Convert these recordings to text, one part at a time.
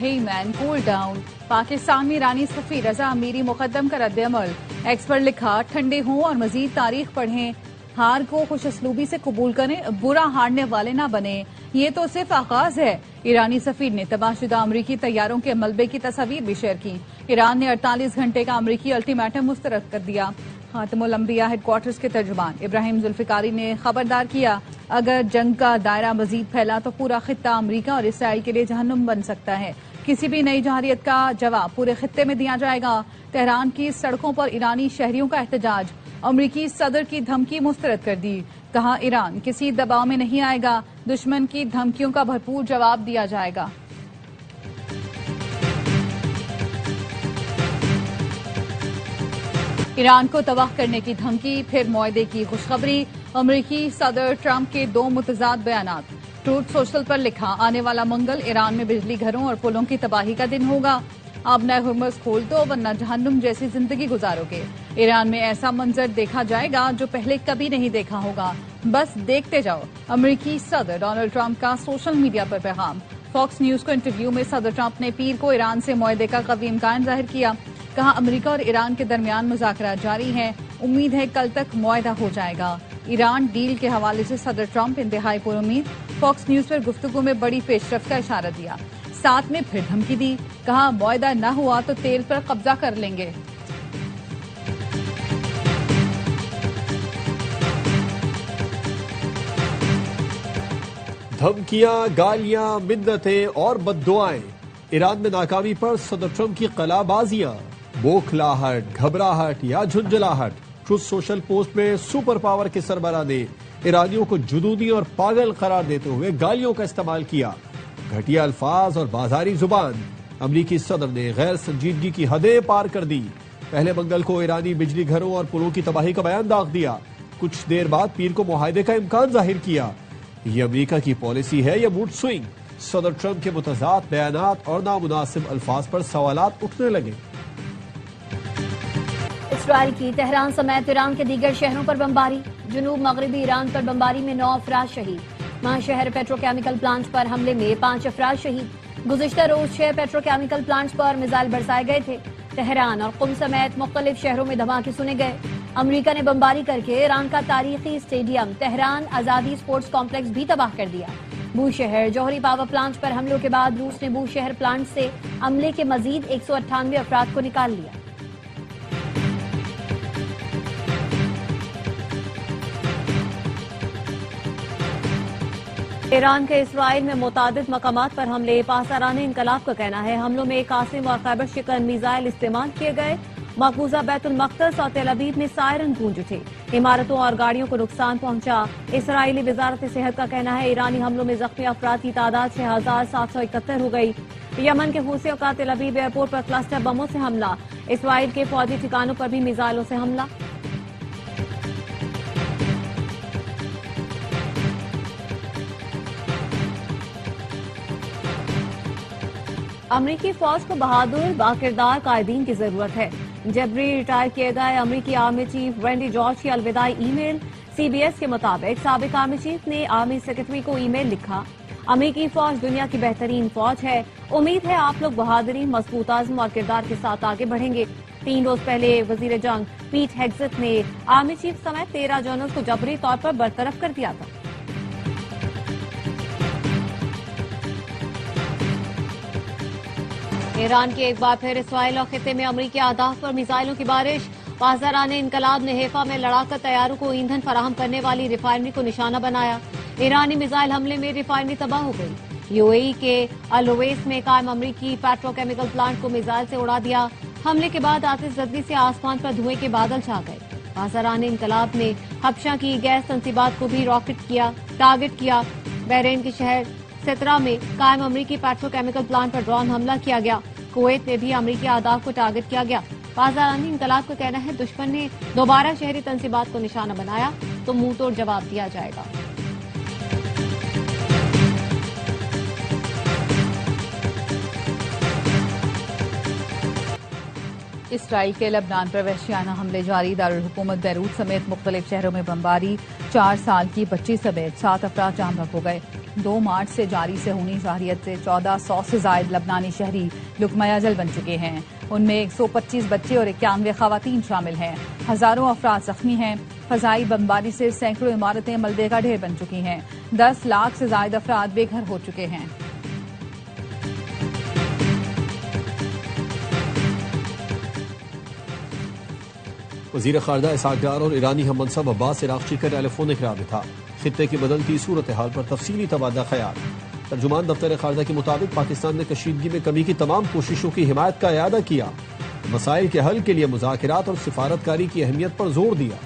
Hey man, cool down. Pakistan में ईरानी सफीर रजा अमीरी मुकद्दम का रद्द-ए-अमल। एक्स पर लिखा, ठंडे हों और मजीद तारीख पढ़ें, हार को खुश असलूबी से कबूल करें, बुरा हारने वाले ना बने, ये तो सिर्फ आगाज है। ईरानी सफीर ने तबाहशुदा अमरीकी तैयारों के मलबे की तस्वीर भी शेयर की। ईरान ने 48 घंटे का अमरीकी अल्टीमेटम मुस्तरद कर दिया। खातमुल अंबिया हेडक्वार्टर्स के तर्जुमान इब्राहिम जुल्फिकारी ने खबरदार किया, अगर जंग का दायरा मजीद फैला तो पूरा खित्ता अमरीका और इसराइल के लिए जहन्नुम बन सकता है। किसी भी नई जरहरियत का जवाब पूरे खित्ते में दिया जाएगा। तेहरान की सड़कों पर ईरानी शहरियों का एहतजाज, अमरीकी सदर की धमकी मुस्तरद कर दी। कहा, ईरान किसी दबाव में नहीं आएगा, दुश्मन की धमकियों का भरपूर जवाब दिया जाएगा। ईरान को तबाह करने की धमकी, फिर मुआहदे की खुशखबरी। अमरीकी सदर ट्रंप के दो मुतजाद बयानात। ट्रूथ सोशल पर लिखा, आने वाला मंगल ईरान में बिजली घरों और पुलों की तबाही का दिन होगा। अब नए हुर्मुज़ खोल दो वरना जहन्नुम जैसी जिंदगी गुजारोगे। ईरान में ऐसा मंजर देखा जाएगा जो पहले कभी नहीं देखा होगा, बस देखते जाओ। अमरीकी सदर डोनाल्ड ट्रंप का सोशल मीडिया पर पैगाम। फॉक्स न्यूज को इंटरव्यू में सदर ट्रंप ने पीर को ईरान से मुआहदे का कवी इम्कान जाहिर किया। कहा, अमरीका और ईरान के दरमियान मुज़ाकरात जारी हैं, उम्मीद है कल तक मुआहदा हो जाएगा। ईरान डील के हवाले से सदर ट्रंप इंतहाई पुरुम्मीद। फॉक्स न्यूज पर गुफ्तगू में बड़ी पेशरफ्त का इशारा दिया, साथ में फिर धमकी दी। कहा, मुआहदा न हुआ तो तेल पर कब्जा कर लेंगे। धमकियां, गालियां, मिन्नतें और बद्दुआएं। ईरान में नाकामी पर सदर ट्रंप की कलाबाजियां, बौखलाहट, घबराहट या झुंझलाहट। ट्रूथ सोशल पोस्ट में सुपर पावर के सरबराह ने ईरानियों को जुनूनी और पागल करार देते हुए गालियों का इस्तेमाल किया। घटिया अल्फाज और बाजारी जुबान। अमरीकी सदर ने गैर संजीदगी की हदें पार कर दी। पहले मंगल को ईरानी बिजली घरों और पुलों की तबाही का बयान दाग दिया। कुछ देर बाद पीर को मुआहदे का इम्कान जाहिर किया। ये अमरीका की पॉलिसी है या मूड स्विंग? सदर ट्रंप के मुतज़ाद बयानात और नामुनासिब अल्फाज पर सवालात उठने लगे। इसराइल की तेहरान समेत ईरान के दीगर शहरों पर बमबारी। जुनूब मगरबी ईरान पर बमबारी में 9 अफराद शहीद। महाशहर पेट्रोकेमिकल प्लांट पर हमले में 5 अफराद शहीद। गुज़िश्ता रोज 6 पेट्रोकेमिकल प्लांट्स पर मिसाइल बरसाए गए थे। तेहरान और कुम समेत मुख्तलिफ शहरों में धमाके सुने गए। अमरीका ने बमबारी करके ईरान का तारीखी स्टेडियम तेहरान आजादी स्पोर्ट्स कॉम्प्लेक्स भी तबाह कर दिया। बूशहर जौहरी पावर प्लांट पर हमलों के बाद रूस ने बूशहर प्लांट से अमले के मजीद 198 अफराद को निकाल लिया। ईरान के इसराइल में मुतादिद मकामात पर हमले। पासदाराने इनकलाब का कहना है, हमलों में कासिम और खैबर शिकन मिसाइल इस्तेमाल किए गए। मकबूजा बैतुल मक़दस और तेल अवीव में सायरन गूंज उठे। इमारतों और गाड़ियों को नुकसान पहुंचा। इसराइली वजारत सेहत का कहना है, ईरानी हमलों में जख्मी अफराद की तादाद 6771 हो गई। यमन के हूसियों का तेल अवीव एयरपोर्ट पर क्लस्टर बमों से हमला। इसराइल के फौजी ठिकानों पर भी मिसाइलों से हमला। अमरीकी फौज को बहादुर बाकिरदार कायदीन की जरूरत है। जबरी रिटायर किए गए अमरीकी आर्मी चीफ रेंडी जॉर्ज की अलविदाई ईमेल। सीबीएस के मुताबिक साबिक आर्मी चीफ ने आर्मी सेक्रेटरी को ईमेल लिखा, अमरीकी फौज दुनिया की बेहतरीन फौज है, उम्मीद है आप लोग बहादुरी, मजबूत आज़म और किरदार के साथ आगे बढ़ेंगे। 3 रोज पहले वजीर जंग पीट हेग्सेथ ने आर्मी चीफ समेत 13 जनरल को जबरी तौर पर बरतरफ कर दिया था। ईरान की एक बार फिर इसराइल और खित्ते में अमरीकी अहदाफ पर मिसाइलों की बारिश। पासदाराने इनकलाब ने हेफा में लड़ाकर तैयारों को ईंधन फराहम करने वाली रिफाइनरी को निशाना बनाया। ईरानी मिसाइल हमले में रिफाइनरी तबाह हो गई। यूएई के अल रवेस में कायम अमरीकी पेट्रोकेमिकल प्लांट को मिसाइल से उड़ा दिया। हमले के बाद आतिशबाजी से आसमान पर धुएं के बादल छा गए। पासदाराने इनकलाब ने हबशा की गैस तंसीबात को भी टारगेट किया। बहरीन के शहर सितरा में कायम अमरीकी पेट्रोकेमिकल प्लांट पर ड्रोन हमला किया गया। कुवैत में भी अमरीकी आदाफ को टारगेट किया गया। पासदारानी इनकलाब का कहना है, दुश्मन ने दोबारा शहरी तंसीबात को निशाना बनाया तो मुंह तोड़ जवाब दिया जाएगा। इसराइल के लबनान पर वहशियाना हमले जारी। दारुल हुकूमत बैरूत समेत मुख्तलिफ शहरों में बमबारी। 4 साल की बच्ची समेत 7 अफराद जाम बहक हो गए। 2 मार्च से जारी सेहूनी जाहिरियत से 1400 से जायद लबनानी शहरी लुकमा अजल बन चुके हैं। उनमें 125 बच्चे और 91 खवातीन शामिल हैं। हजारों अफराद जख्मी हैं। फजाई बमबारी से सैकड़ों इमारतें मलबे का ढेर बन चुकी हैं। 10 लाख से जायद अफराद बेघर हो चुके हैं। वजीर खारजा इसहाक डार और ईरानी हम मनसब अब्बास इराक़ची का टेलीफोनिक राबिता, खित्ते की बदलती सूरत हाल पर तफसीली तबादला ख्याल। तर्जुमान दफ्तर खारजा के मुताबिक पाकिस्तान ने कशीदगी में कमी की तमाम कोशिशों की हिमायत का इयादा किया। मसाइल के हल के लिए मुज़ाकरात और सिफारतकारी की अहमियत पर जोर दिया।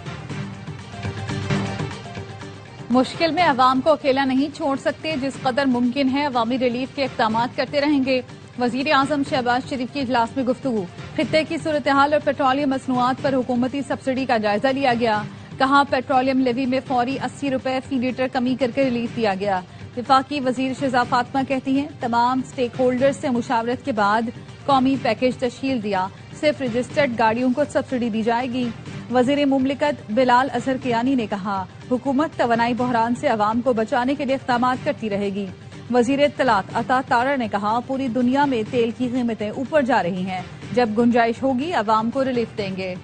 मुश्किल में अवाम को अकेला नहीं छोड़ सकते, जिस कदर मुमकिन है अवामी रिलीफ के इक़दाम करते रहेंगे। वजीर आजम शहबाज शरीफ की इजलास में गुफ्तगू। खित्ते की सूरत हाल और पेट्रोलियम मसनूआत पर हुकूमती सब्सिडी का जायजा लिया गया। कहा पेट्रोलियम लेवी में फौरी 80 रुपए फी लीटर कमी करके रिलीफ दिया गया। वफाकी वजीर शहजा फातिमा कहती हैं तमाम स्टेक होल्डर्स से मुशावरत के बाद कौमी पैकेज तश्कील दिया। सिर्फ रजिस्टर्ड गाड़ियों को सब्सिडी दी जाएगी। वजीर मुमलिकत बिलाल अजहर कियानी ने कहा हुकूमत तवानाई बहरान से अवाम को बचाने के लिए इक़दाम करती रहेगी। वजीर इत्तलात अता तारा ने कहा पूरी दुनिया में तेल की कीमतें ऊपर जा रही हैं, जब गुंजाइश होगी अवाम को रिलीफ देंगे।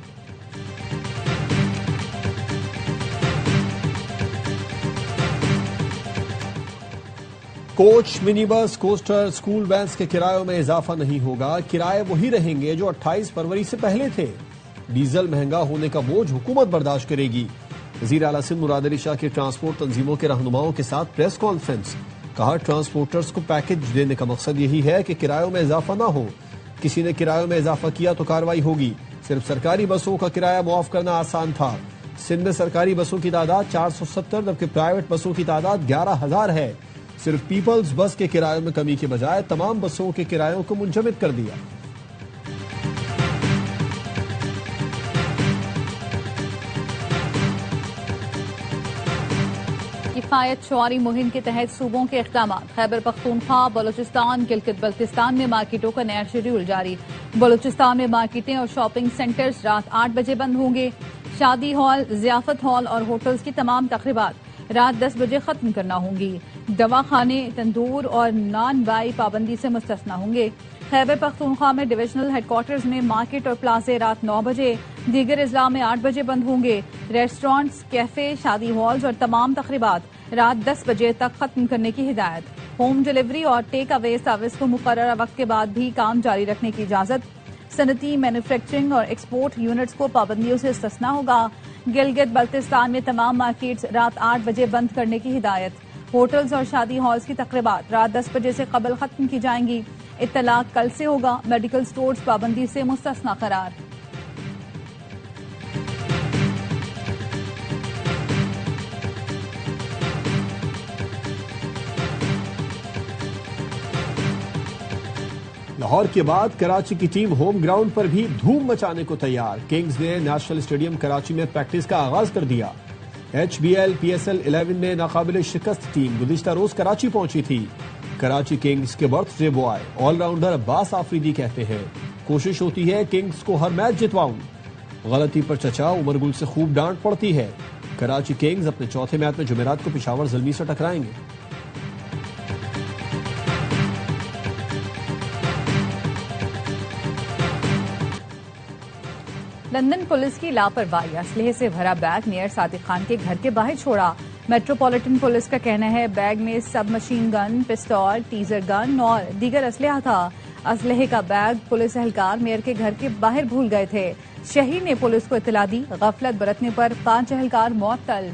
Coach, mini bus, coaster, school vans के किरायों में इजाफा नहीं होगा। किराए वही रहेंगे जो 28 फरवरी से पहले थे। डीजल महंगा होने का बोझ हुकूमत बर्दाश्त करेगी। वजीर आला सिंध मुराद अली शाह की ट्रांसपोर्ट तंजीमों के रहनुमाओं के साथ प्रेस कॉन्फ्रेंस। कहा ट्रांसपोर्टर्स को पैकेज देने का मकसद यही है कि किरायों में इजाफा ना हो। किसी ने किरायों में इजाफा किया तो कार्रवाई होगी। सिर्फ सरकारी बसों का किराया मुआफ करना आसान था। सिंध में सरकारी बसों की तादाद 470 जबकि प्राइवेट बसों की तादाद 11,000 है। सिर्फ पीपल्स बस के किरायों में कमी के बजाय तमाम बसों के किरायों को मुंजमद कर दिया। किफायत शुआरी मुहिम के तहत सूबों के इक़दाम। खैबर पख्तूनख्वा, बलूचिस्तान, गिलगित बल्तिस्तान में मार्केटों का नया शेड्यूल जारी। बलूचिस्तान में मार्केटें और शॉपिंग सेंटर्स रात 8 बजे बंद होंगे। शादी हॉल, ज़ियाफत हॉल और होटल्स की तमाम तकरीबात रात 10 बजे खत्म करना होंगी। दवाखाने, तंदूर और नॉन बाई पाबंदी से मुस्तस्ना होंगे। खैबर पख्तूनख्वा में डिविजनल हेडक्वार्टर्स में मार्केट और प्लाजे रात 9 बजे, दीगर अजला में 8 बजे बंद होंगे। रेस्टोरेंट्स, कैफे, शादी हॉल्स और तमाम तकरीबात रात 10 बजे तक खत्म करने की हिदायत। होम डिलीवरी और टेक अवे सर्विस को मुकर्रर वक्त के बाद भी काम जारी रखने की इजाजत। सनती, मैन्युफैक्चरिंग और एक्सपोर्ट यूनिट्स को पाबंदियों से इस्तिस्ना होगा। गिलगित बल्तिस्तान में तमाम मार्केट्स रात 8 बजे बंद करने की हिदायत। होटल्स और शादी हॉल्स की तकरीबात रात 10 बजे से कबल खत्म की जाएंगी। इत्तलाक कल से होगा। मेडिकल स्टोर्स पाबंदी से मुस्तस्ना करार। लाहौर के बाद कराची की टीम होम ग्राउंड पर भी धूम मचाने को तैयार। किंग्स ने नेशनल स्टेडियम कराची में प्रैक्टिस का आगाज कर दिया। HBL PSL 11 में नाकाबिल शिकस्त टीम गुज़िश्ता रोज कराची पहुंची थी। कराची किंग्स के birthday boy all rounder Abbas Afridi कहते हैं कोशिश होती है किंग्स को हर मैच जितवाऊं। गलती पर चचा उमर गुल से खूब डांट पड़ती है। कराची किंग्स अपने चौथे मैच में जुमेरात को पेशावर ज़ल्मी से टकराएंगे। लंदन पुलिस की लापरवाही, असलहे से भरा बैग मेयर सादिक खान के घर के बाहर छोड़ा। मेट्रोपॉलिटन पुलिस का कहना है बैग में सब मशीन गन, पिस्तौल, टीजर गन और दीगर असलहा था। असलहे का बैग पुलिस एहलकार मेयर के घर के बाहर भूल गए थे। शहीद ने पुलिस को इत्तला दी। गफलत बरतने पर 5 एहलकार मुअत्तल।